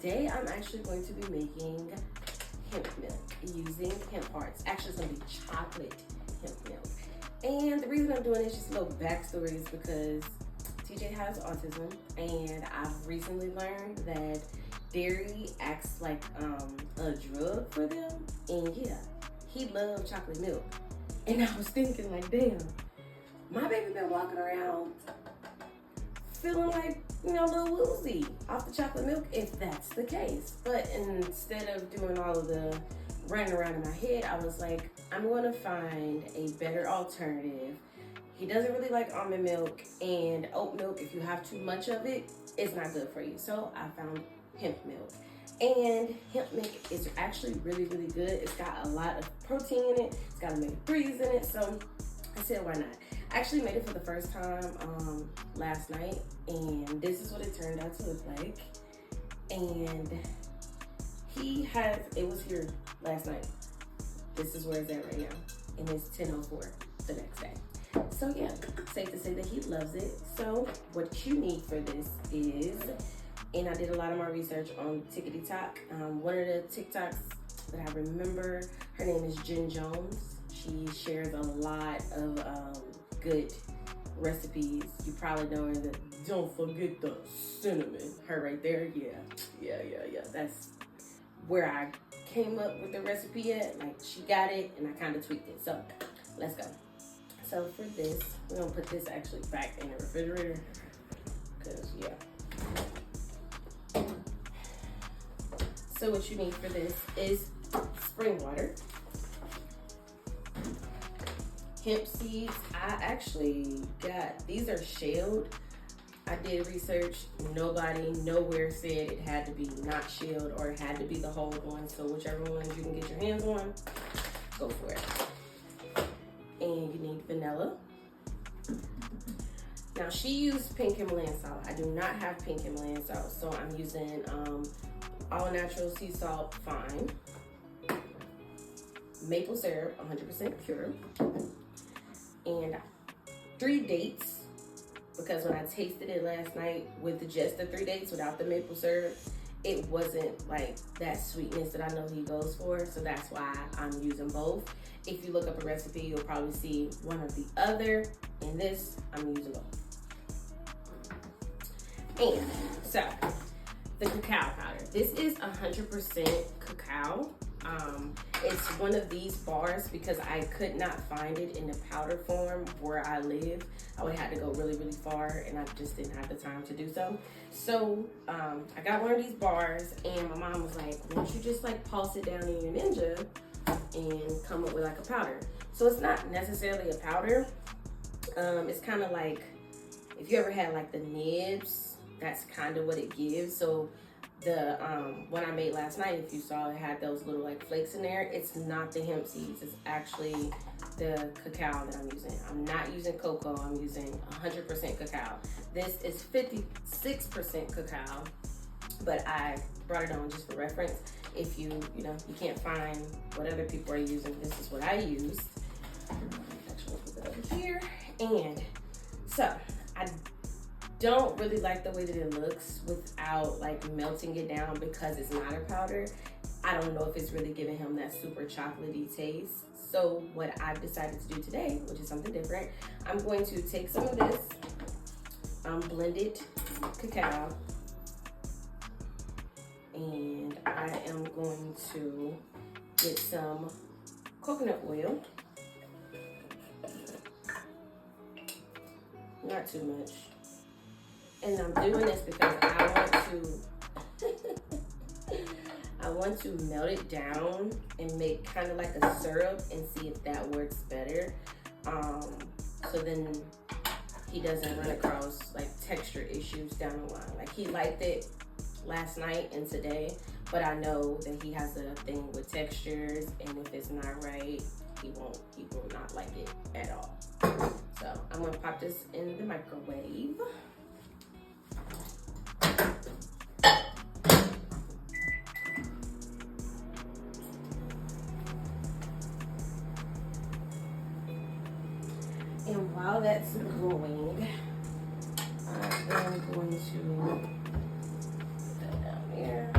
today I'm actually going to be making hemp milk using hemp parts. Actually, it's going to be chocolate hemp milk. And the reason I'm doing this, just a little backstory, is because TJ has autism, and I've recently learned that dairy acts like a drug for them. And yeah, he loved chocolate milk. And I was thinking, like, damn, my baby been walking around feeling like, you know, a little woozy off the chocolate milk, if that's the case. But instead of doing all of the running around in my head, I was like, I'm going to find a better alternative. He doesn't really like almond milk, and oat milk, if you have too much of it, it's not good for you. So I found hemp milk. And hemp milk is actually really, really good. It's got a lot of protein in it. It's got omega-3s in it. So I said, why not? I actually made it for the first time last night, and this is what it turned out to look like. And it was here last night. This is where it's at right now. And it's 10:04 the next day. So yeah, safe to say that he loves it. So what you need for this is, and I did a lot of my research on TikTok. One of the TikToks that I remember, her name is Jen Jones. She shares a lot of good recipes. You probably know her. Don't forget the cinnamon. Her right there. Yeah. That's where I came up with the recipe at. Like, she got it, and I kind of tweaked it. So let's go. So for this, we're gonna put this actually back in the refrigerator, because yeah. So what you need for this is spring water, hemp seeds. I actually got, these are shelled. I did research, nobody nowhere said it had to be not shelled or it had to be the whole one. So whichever ones you can get your hands on, go for it. And you need vanilla. Now, she used pink Himalayan salt. I do not have pink Himalayan salt, so I'm using all natural sea salt fine, maple syrup, 100% pure, and 3 dates, because when I tasted it last night with just the 3 dates without the maple syrup, it wasn't like that sweetness that I know he goes for, so that's why I'm using both. If you look up a recipe, you'll probably see one or the other. In this, I'm using both. And so, the cacao powder. This is 100% cacao. It's one of these bars because I could not find it in the powder form where I live. I would have to go really, really far, and I just didn't have the time to do so. So I got one of these bars, and my mom was like, why don't you just like pulse it down in your Ninja and come up with like a powder. So it's not necessarily a powder. It's kind of like, if you ever had like the nibs, that's kind of what it gives. So the one I made last night, if you saw, it had those little like flakes in there. It's not the hemp seeds, it's actually the cacao that I'm using. I'm not using cocoa, I'm using 100% cacao. This is 56% cacao, but I brought it on just for reference. If you can't find what other people are using, this is what I used. Actually, put it over here. And so I don't really like the way that it looks without like melting it down, because it's not a powder. I don't know if it's really giving him that super chocolatey taste. So what I've decided to do today, which is something different, I'm going to take some of this blended cacao, and I am going to get some coconut oil. Not too much. And I'm doing this because I want to melt it down and make kind of like a syrup and see if that works better. So then he doesn't run across like texture issues down the line. Like, he liked it last night and today, but I know that he has a thing with textures, and if it's not right, he will not like it at all. So I'm gonna pop this in the microwave. And while that's going, I'm going to put that down here.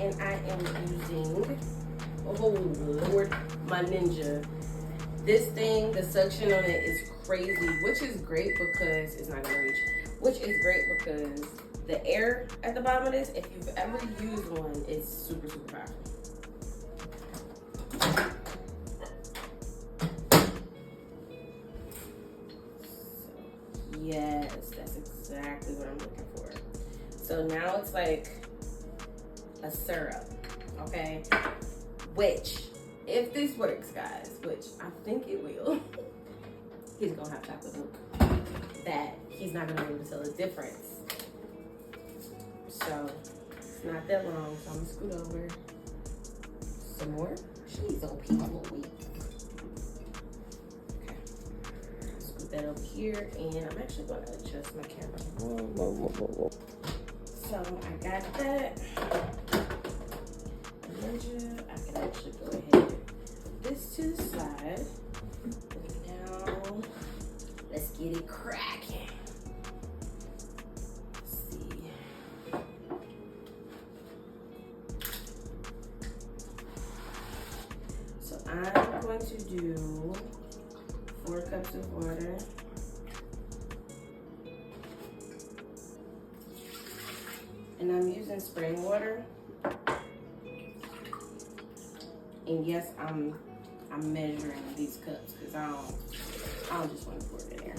And I am using, oh Lord, my Ninja. This thing, the suction on it is crazy, which is great because it's not gonna reach. Which is great because the air at the bottom of this, if you've ever used one, it's super, super powerful. So, yes, that's exactly what I'm looking for. So now it's like a syrup, okay? Which, if this works, guys, which I think it will, he's gonna have chocolate milk that he's not gonna be able to tell the difference. So it's not that long, so I'm gonna scoot over some more. She's on people week. Okay, scoot that over here, and I'm actually gonna adjust my camera. Whoa. So I got that. Ninja, I can actually go ahead and put this to the side. And now let's get it cracking. Let's see. So I'm going to do 4 cups of water. And I'm using spring water. And yes, I'm measuring these cups because I don't just want to pour it in there.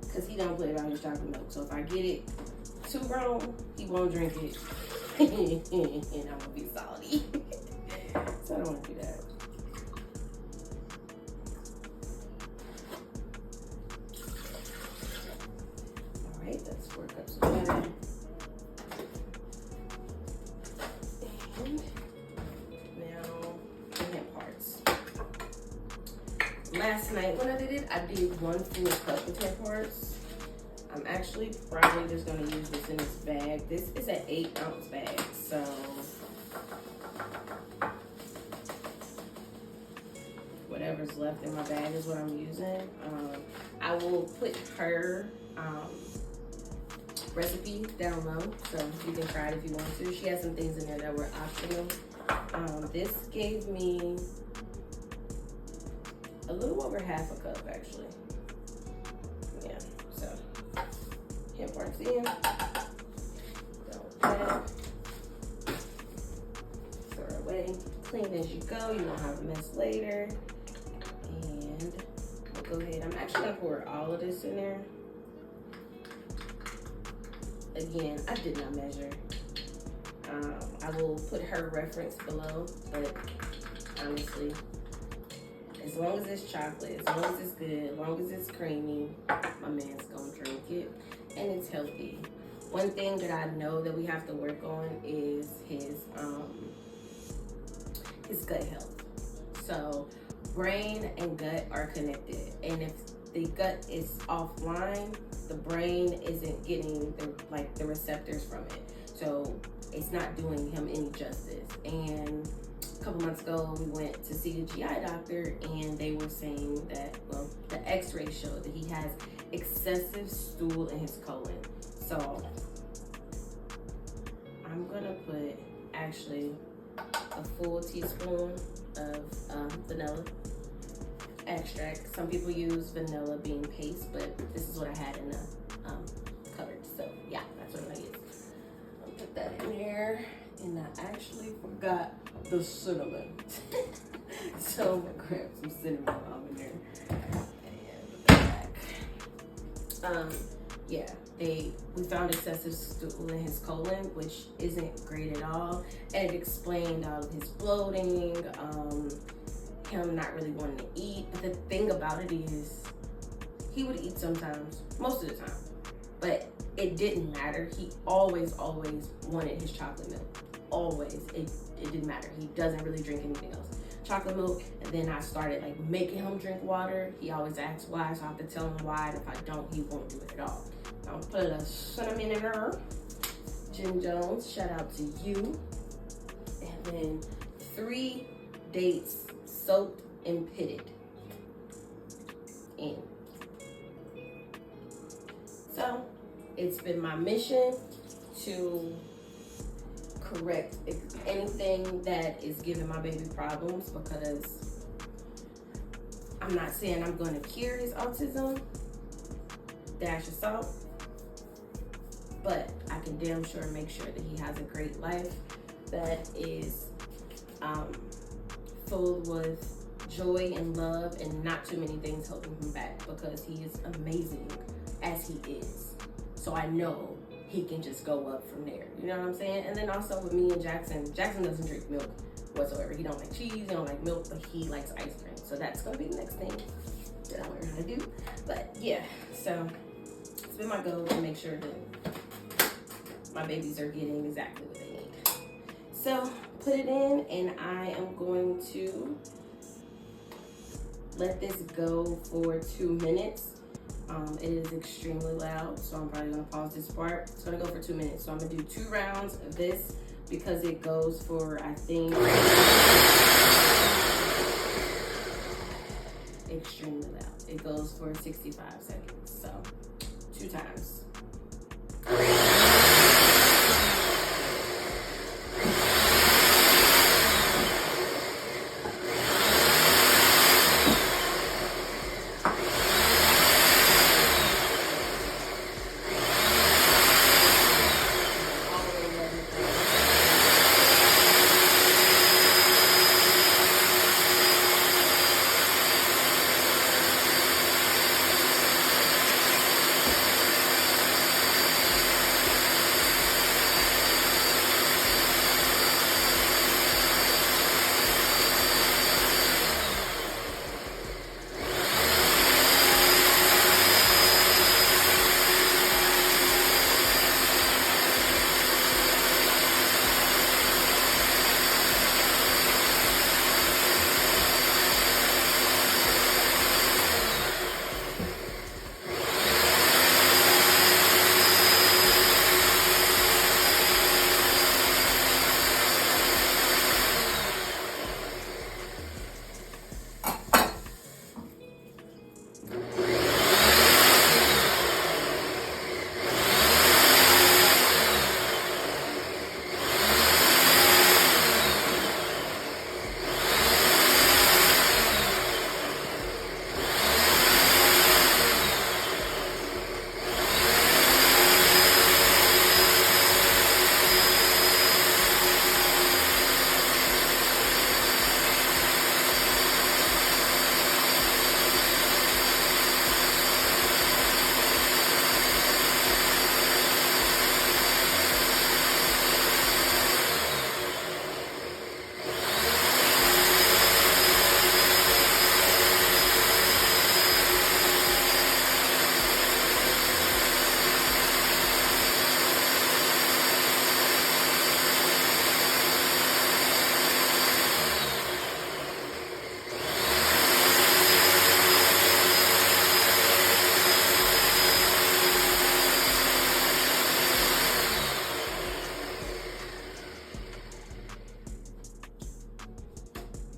Because he don't play about his chocolate milk. So if I get it too grown, he won't drink it. And I'm gonna be salty. So I don't want to do that. Alright, that's 4 cups of water. Last night when I did it, I did 1 full cup of 10 parts. I'm actually probably just gonna use this in this bag. This is an 8-ounce bag, so whatever's left in my bag is what I'm using. I will put her recipe down low, so you can try it if you want to. She has some things in there that were optional. This gave me a little over half a cup, actually. Yeah, so 10 parts in. Don't that. Throw away. Clean as you go. You won't have a mess later. And we'll go ahead. I'm actually gonna pour all of this in there. Again, I did not measure. I will put her reference below, but honestly, as long as it's chocolate, as long as it's good, as long as it's creamy, my man's gonna drink it, and it's healthy. One thing that I know that we have to work on is his gut health. So brain and gut are connected, and if the gut is offline, the brain isn't getting the receptors from it. So it's not doing him any justice. And a couple months ago, we went to see the GI doctor, and they were saying that, well, the x-ray showed that he has excessive stool in his colon. So I'm gonna put actually a full teaspoon of vanilla extract. Some people use vanilla bean paste, but this is what I had in the cupboard. So yeah, that's what I'm gonna use. I'll put that in here. And I actually forgot the cinnamon. So I'm gonna grab some cinnamon while I'm in there. And put that back. Yeah, we found excessive stool in his colon, which isn't great at all. And it explained all of his bloating, him not really wanting to eat. But the thing about it is, he would eat sometimes, most of the time. But it didn't matter. He always wanted his chocolate milk. Always. It didn't matter. He doesn't really drink anything else. Chocolate milk, and then I started making him drink water. He always asks why, so I have to tell him why, and if I don't, he won't do it at all. I'll put a cinnamon in her. Jim Jones, shout out to you. And then 3 dates soaked and pitted in. So it's been my mission to correct anything that is giving my baby problems, because I'm not saying I'm going to cure his autism, dash of salt, but I can damn sure make sure that he has a great life that is full with joy and love, and not too many things holding him back, because he is amazing as he is. So I know he can just go up from there. You know what I'm saying? And then also with me and Jackson doesn't drink milk whatsoever. He don't like cheese, he don't like milk, but he likes ice cream. So that's gonna be the next thing that I learn how to do. But yeah, so it's been my goal to make sure that my babies are getting exactly what they need. So put it in, and I am going to let this go for 2 minutes. It is extremely loud, so I'm probably gonna pause this part. It's gonna go for 2 minutes. So I'm gonna do 2 rounds of this, because it goes for, I think, extremely loud. It goes for 65 seconds, so 2 times.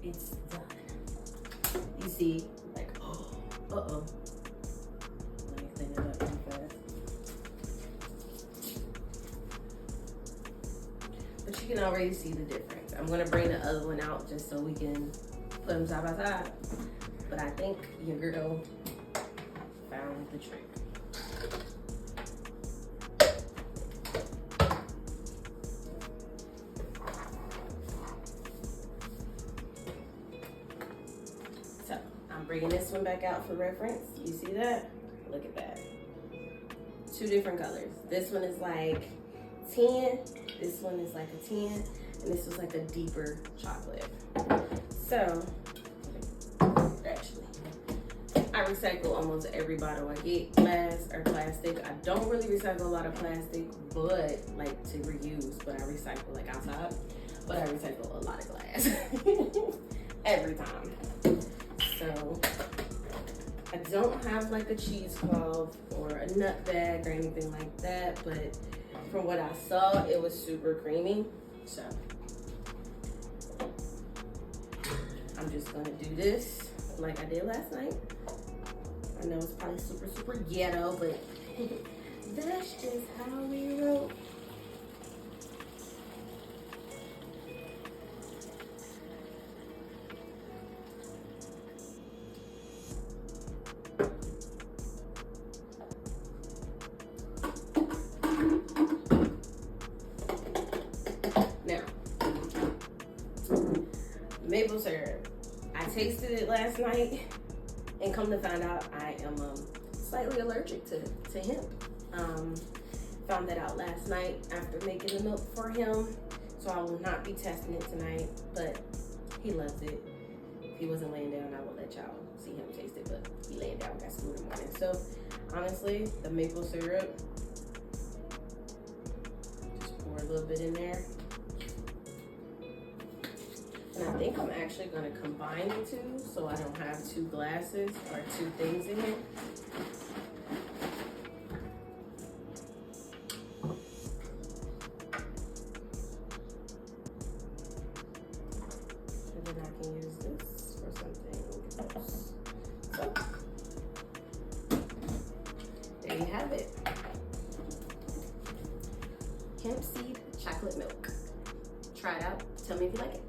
It's done. You see, like, uh-oh. Let me clean it up real fast. But you can already see the difference. I'm gonna bring the other one out just so we can put them side by side. But I think your girl found the trick. Bringing this one back out for reference. You see that? Look at that. 2 different colors. This one is like 10. This one is like a 10. And this was like a deeper chocolate. So, actually, I recycle almost every bottle I get. Glass or plastic. I don't really recycle a lot of plastic, but like to reuse. But I recycle like outside. But I recycle a lot of glass. Every time. So I don't have like a cheesecloth or a nut bag or anything like that, but from what I saw, it was super creamy. So I'm just gonna do this like I did last night. I know it's probably super ghetto, but that's just how we roll. maple syrup. I tasted it last night, and come to find out, I am slightly allergic to hemp. Found that out last night after making the milk for him, so I will not be testing it tonight, but he loves it. If he wasn't laying down, I would let y'all see him taste it, but he laying down, got school in the morning. So honestly, the maple syrup, just pour a little bit in there. And I think I'm actually gonna combine the two so I don't have two glasses or two things in here. And then I can use this for something else. So, there you have it. Hempseed chocolate milk. Try it out. Tell me if you like it.